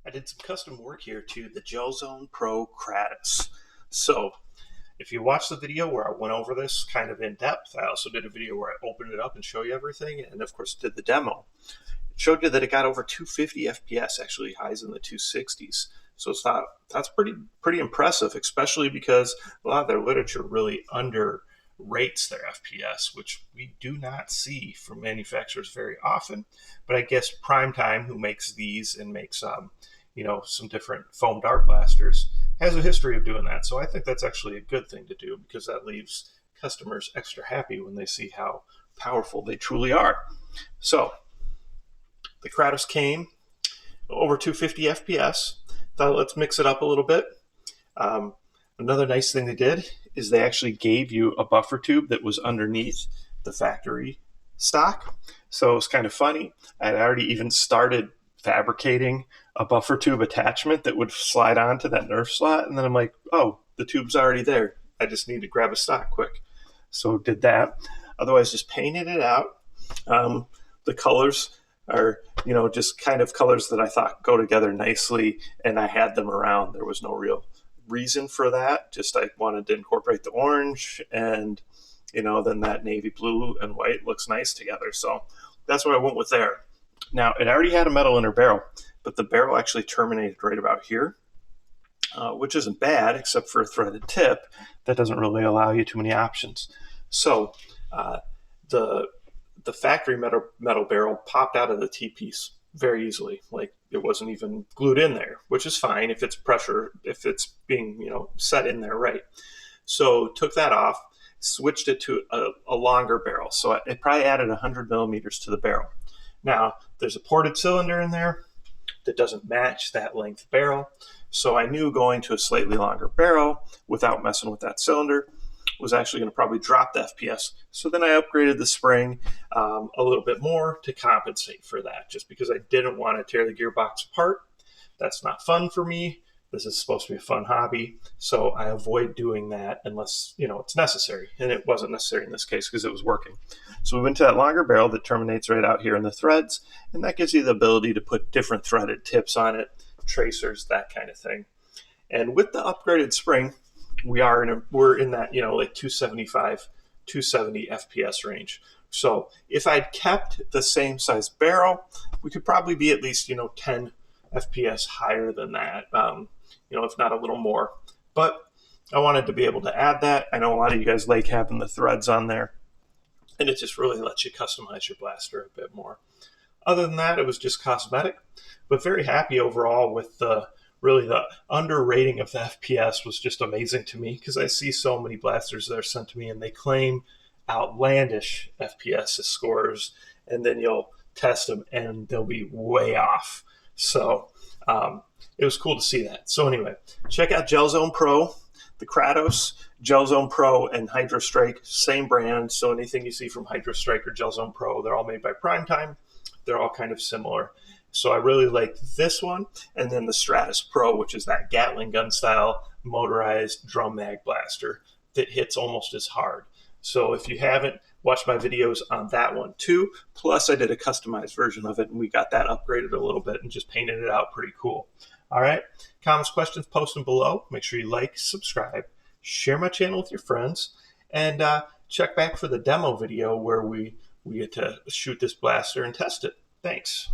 I did some custom work here to the Gelzone Pro Kratos. So if you watch the video where I went over this kind of in depth, I also did a video where I opened it up and show you everything, and of course did the demo. It showed you that it got over 250 FPS, actually highs in the 260s. So it's not, that's pretty impressive, especially because a lot of their literature really underrates their FPS, which we do not see from manufacturers very often. But I guess Primetime, who makes these and makes some different foam dart blasters, has a history of doing that. So I think that's actually a good thing to do, because that leaves customers extra happy when they see how powerful they truly are. So the Kratos came over 250 FPS. Thought, let's mix it up a little bit. Another nice thing they did is they actually gave you a buffer tube that was underneath the factory stock. So it was kind of funny. I had already even started fabricating a buffer tube attachment that would slide onto that Nerf slot. And then I'm like, oh, the tube's already there. I just need to grab a stock quick. So did that. Otherwise, just painted it out. The colors are, just kind of colors that I thought go together nicely, and I had them around. There was no real reason for that. Just I wanted to incorporate the orange, and then that navy blue and white looks nice together. So that's what I went with there. Now, it already had a metal inner barrel, but the barrel actually terminated right about here, which isn't bad, except for a threaded tip. That doesn't really allow you too many options. So the factory metal barrel popped out of the T-piece very easily. Like, it wasn't even glued in there, which is fine if it's pressure, if it's being, set in there right. So took that off, switched it to a longer barrel. So it probably added 100 millimeters to the barrel. Now, there's a ported cylinder in there that doesn't match that length barrel. So I knew going to a slightly longer barrel without messing with that cylinder was actually going to probably drop the FPS. So then I upgraded the spring a little bit more to compensate for that, just because I didn't want to tear the gearbox apart. That's not fun for me. This is supposed to be a fun hobby. So I avoid doing that unless, it's necessary. And it wasn't necessary in this case because it was working. So we went to that longer barrel that terminates right out here in the threads. And that gives you the ability to put different threaded tips on it, tracers, that kind of thing. And with the upgraded spring, we're in that, like 275, 270 FPS range. So if I'd kept the same size barrel, we could probably be at least, 10 FPS higher than that, if not a little more. But I wanted to be able to add that. I know a lot of you guys like having the threads on there, and it just really lets you customize your blaster a bit more. Other than that, it was just cosmetic, but very happy overall with the underrating of the FPS was just amazing to me, because I see so many blasters that are sent to me and they claim outlandish FPS scores, and then you'll test them and they'll be way off. So it was cool to see that. So anyway, check out Gelzone Pro, the Kratos, Gelzone Pro, and Hydro Strike, same brand. So anything you see from Hydro Strike or Gelzone Pro, they're all made by Primetime. They're all kind of similar. So I really liked this one, and then the Stratus Pro, which is that Gatling gun style motorized drum mag blaster that hits almost as hard. So if you haven't, watch my videos on that one too. Plus I did a customized version of it, and we got that upgraded a little bit and just painted it out pretty cool. All right, comments, questions, post them below. Make sure you like, subscribe, share my channel with your friends, and check back for the demo video where we get to shoot this blaster and test it. Thanks.